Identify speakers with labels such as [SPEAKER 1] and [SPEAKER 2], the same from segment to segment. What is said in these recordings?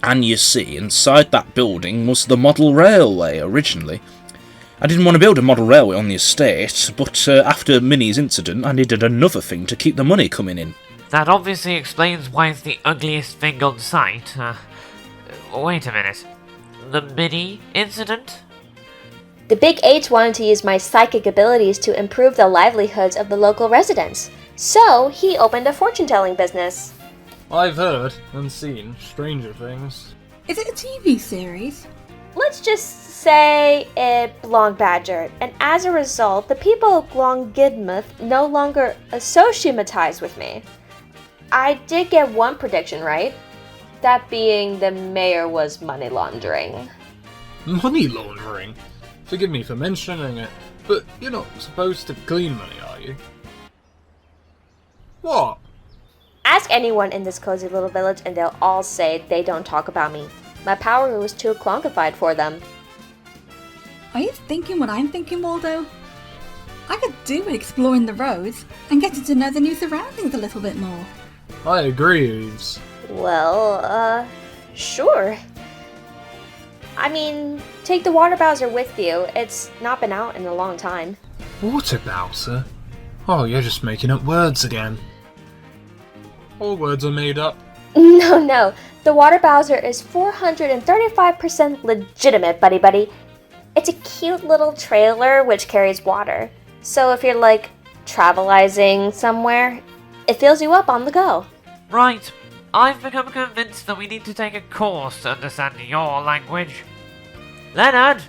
[SPEAKER 1] And you see, inside that building was the model railway originally. I didn't want to build a model railway on the estate, but after Minnie's incident I needed another thing to keep the money coming in.
[SPEAKER 2] That obviously explains why it's the ugliest thing on site. Wait a minute. The Minnie incident?
[SPEAKER 3] The Big H wanted to use my psychic abilities to improve the livelihoods of the local residents, so he opened a fortune-telling business.
[SPEAKER 4] I've heard and seen stranger things.
[SPEAKER 5] Is it a TV series?
[SPEAKER 3] Let's just say it belonged badgered, and as a result, the people of Glongidmouth no longer associatize with me. I did get one prediction right, that being the mayor was money laundering.
[SPEAKER 4] Money laundering? Forgive me for mentioning it, but you're not supposed to clean money, are you? What?
[SPEAKER 3] Ask anyone in this cozy little village and they'll all say they don't talk about me. My power was too clonkified for them.
[SPEAKER 5] Are you thinking what I'm thinking, Waldo? I could do with exploring the roads and getting to know the new surroundings a little bit more.
[SPEAKER 4] I agree, Eves.
[SPEAKER 3] Well, sure. I mean, take the water bowser with you. It's not been out in a long time.
[SPEAKER 4] Water bowser? Oh, you're just making up words again. All words are made up.
[SPEAKER 3] No. The water bowser is 435% legitimate, buddy. It's a cute little trailer which carries water. So if you're like travelizing somewhere, it fills you up on the go.
[SPEAKER 2] Right. I've become convinced that we need to take a course to understand your language. Leonard,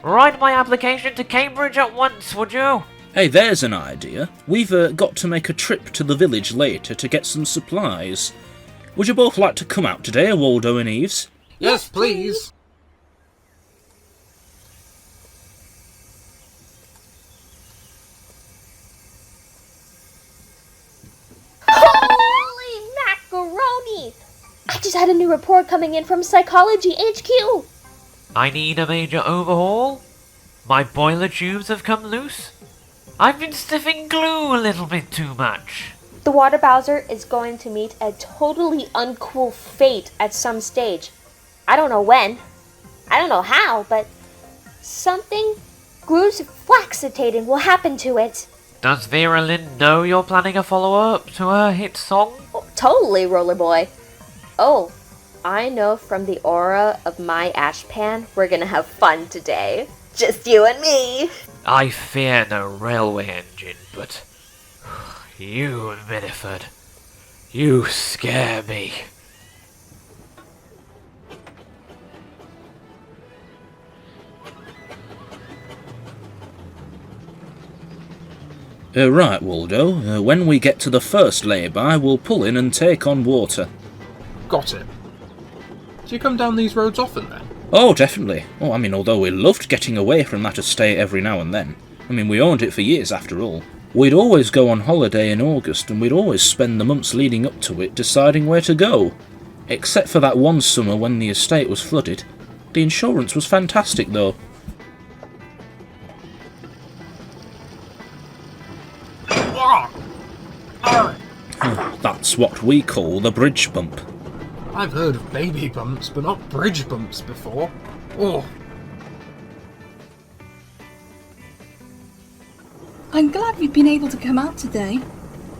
[SPEAKER 2] write my application to Cambridge at once, would you?
[SPEAKER 1] Hey, there's an idea. We've got to make a trip to the village later to get some supplies. Would you both like to come out today, Waldo and Eves?
[SPEAKER 4] Yes, please.
[SPEAKER 3] Holy macaroni! I just had a new report coming in from Psychology HQ.
[SPEAKER 2] I need a major overhaul. My boiler tubes have come loose. I've been sniffing glue a little bit too much.
[SPEAKER 3] The water bowser is going to meet a totally uncool fate at some stage. I don't know when. I don't know how, but something gruesflaxitating will happen to it.
[SPEAKER 2] Does Vera Lynn know you're planning a follow-up to her hit song?
[SPEAKER 3] Oh, totally, Roller Boy. Oh, I know from the aura of my ashpan, we're gonna have fun today. Just you and me.
[SPEAKER 2] I fear no railway engine, but you, Minifford, you scare me.
[SPEAKER 1] Right, Waldo. When we get to the first lay-by, we'll pull in and take on water.
[SPEAKER 4] Got it. Do you come down these roads often then?
[SPEAKER 1] Oh, definitely. Although we loved getting away from that estate every now and then. We owned it for years after all. We'd always go on holiday in August, and we'd always spend the months leading up to it deciding where to go. Except for that one summer when the estate was flooded. The insurance was fantastic, though. That's what we call the bridge bump.
[SPEAKER 4] I've heard of baby bumps, but not bridge bumps before. Oh.
[SPEAKER 5] I'm glad we've been able to come out today.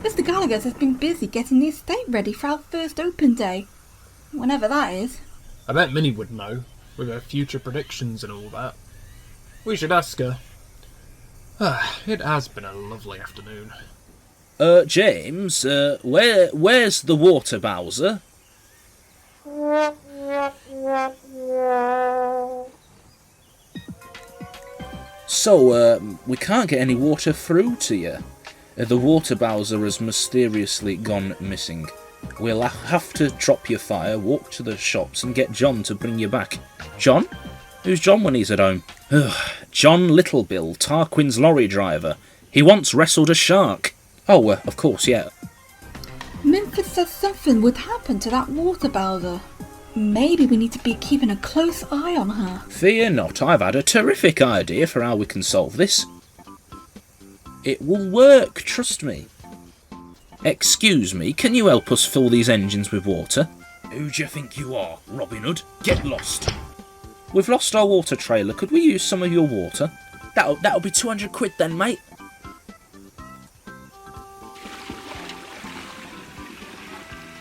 [SPEAKER 5] Mr. Gailliers has been busy getting the estate ready for our first open day. Whenever that is.
[SPEAKER 4] I bet Minnie would know, with her future predictions and all that. We should ask her. It has been a lovely afternoon.
[SPEAKER 1] James, where's the water bowser? So, we can't get any water through to you. The water bowser has mysteriously gone missing. We'll have to drop your fire, walk to the shops and get John to bring you back. John? Who's John when he's at home? John Littlebill, Tarquin's lorry driver. He once wrestled a shark. Oh, of course, yeah.
[SPEAKER 5] Minifford said something would happen to that water bowser. Maybe we need to be keeping a close eye on her.
[SPEAKER 1] Fear not, I've had a terrific idea for how we can solve this. It will work, trust me. Excuse me, can you help us fill these engines with water? Who do you think you are, Robin Hood? Get lost. We've lost our water trailer. Could we use some of your water? That'll be 200 quid then, mate.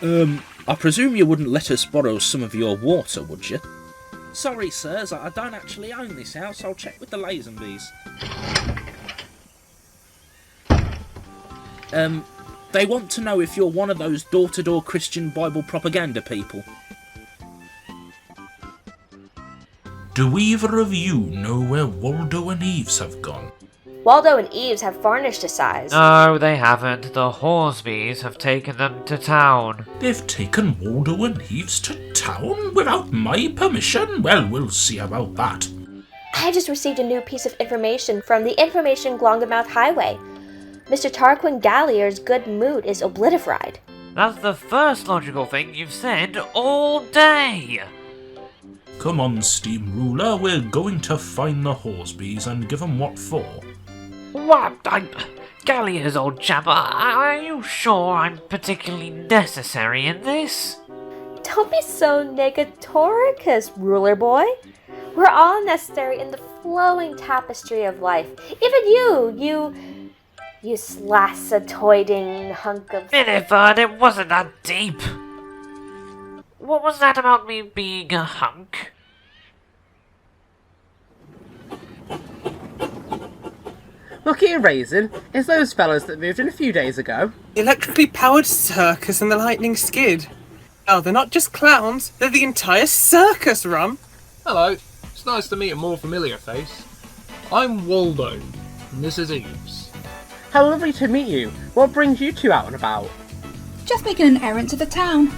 [SPEAKER 1] I presume you wouldn't let us borrow some of your water, would you? Sorry, sirs, I don't actually own this house. I'll check with the Lazenbys. They want to know if you're one of those door-to-door Christian Bible propaganda people.
[SPEAKER 6] Do either of you know where Waldo and Eves have gone?
[SPEAKER 3] Waldo and Eves have varnished his eyes.
[SPEAKER 2] No, they haven't. The Horsbys have taken them to town.
[SPEAKER 6] They've taken Waldo and Eves to town without my permission? Well, we'll see about that.
[SPEAKER 3] I just received a new piece of information from the Information Glongamouth Highway. Mr. Tarquin Gailliers' good mood is obliterated.
[SPEAKER 2] That's the first logical thing you've said all day.
[SPEAKER 6] Come on, Steam Ruler, we're going to find the Horsbys and give them what for.
[SPEAKER 2] What? Gailliers, old chap, are you sure I'm particularly necessary in this?
[SPEAKER 3] Don't be so negatoricus, ruler boy. We're all necessary in the flowing tapestry of life. Even you slassatoiding hunk of...
[SPEAKER 2] Minifford, it wasn't that deep. What was that about me being a hunk?
[SPEAKER 7] Look here, Raisin. It's those fellas that moved in a few days ago.
[SPEAKER 8] Electrically powered circus and the lightning skid. Oh, they're not just clowns, they're the entire circus, Rum.
[SPEAKER 4] Hello, it's nice to meet a more familiar face. I'm Waldo, and this is Eves.
[SPEAKER 7] How lovely to meet you. What brings you two out and about?
[SPEAKER 5] Just making an errand to the town.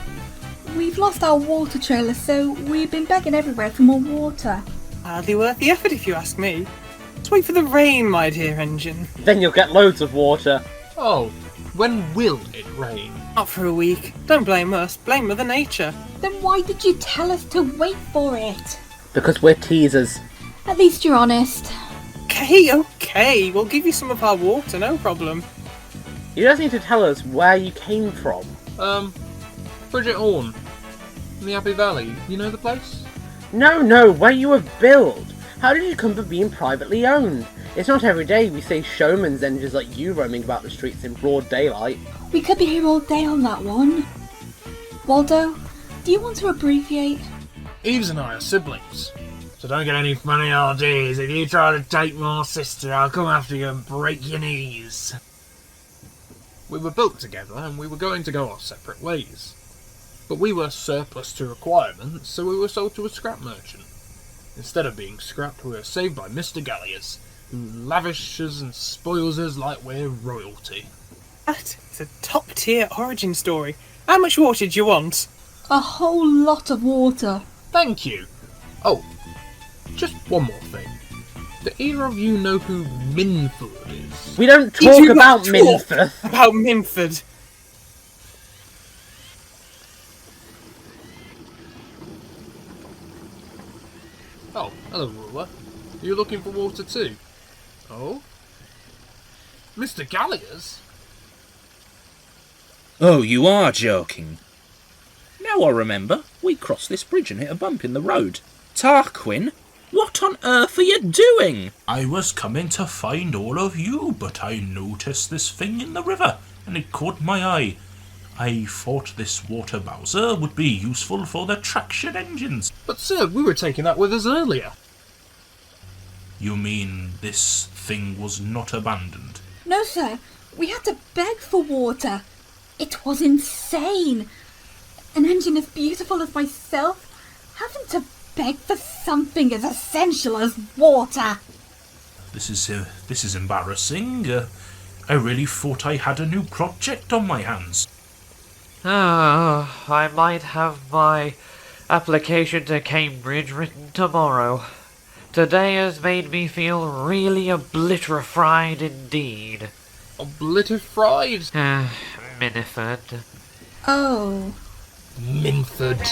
[SPEAKER 5] We've lost our water trailer, so we've been begging everywhere for more water.
[SPEAKER 8] Hardly worth the effort if you ask me. Let's wait for the rain, my dear engine.
[SPEAKER 7] Then you'll get loads of water.
[SPEAKER 4] Oh, when will it rain?
[SPEAKER 8] Not for a week. Don't blame us, blame Mother Nature.
[SPEAKER 5] Then why did you tell us to wait for it?
[SPEAKER 7] Because we're teasers.
[SPEAKER 5] At least you're honest.
[SPEAKER 8] Okay, we'll give you some of our water, no problem.
[SPEAKER 7] You just need to tell us where you came from.
[SPEAKER 4] Bridget Orne. In the Abbey Valley. You know the place?
[SPEAKER 7] No, where you were billed. How did you come to being privately owned? It's not every day we see showman's engines like you roaming about the streets in broad daylight.
[SPEAKER 5] We could be here all day on that one. Waldo, do you want to abbreviate?
[SPEAKER 4] Eves and I are siblings. So don't get any funny ideas. If you try to take my sister, I'll come after you and break your knees. We were built together and we were going to go our separate ways. But we were surplus to requirements, so we were sold to a scrap merchant. Instead of being scrapped, we were saved by Mr. Gailliers, who lavishes and spoils us like we're royalty.
[SPEAKER 8] That is a top-tier origin story. How much water do you want?
[SPEAKER 5] A whole lot of water.
[SPEAKER 4] Thank you. Oh, just one more thing. Do either of you know who Minifford is?
[SPEAKER 7] We don't
[SPEAKER 8] You
[SPEAKER 7] talk
[SPEAKER 8] do
[SPEAKER 7] about
[SPEAKER 8] not talk
[SPEAKER 7] Minifford.
[SPEAKER 8] About Minifford.
[SPEAKER 4] Oh, hello, ruler. Are you looking for water too? Oh? Mr. Gailliers?
[SPEAKER 1] Oh, you are joking. Now I remember, we crossed this bridge and hit a bump in the road. Tarquin, what on earth are you doing?
[SPEAKER 6] I was coming to find all of you, but I noticed this thing in the river, and it caught my eye. I thought this water bowser would be useful for the traction engines.
[SPEAKER 4] But sir, we were taking that with us earlier.
[SPEAKER 6] You mean this thing was not abandoned?
[SPEAKER 5] No, sir. We had to beg for water. It was insane. An engine as beautiful as myself having to beg for something as essential as water.
[SPEAKER 6] This is embarrassing. I really thought I had a new project on my hands.
[SPEAKER 2] I might have my application to Cambridge written tomorrow. Today has made me feel really obliterated indeed.
[SPEAKER 4] Obliterated?
[SPEAKER 2] Minifford.
[SPEAKER 5] Oh.
[SPEAKER 4] Minifford.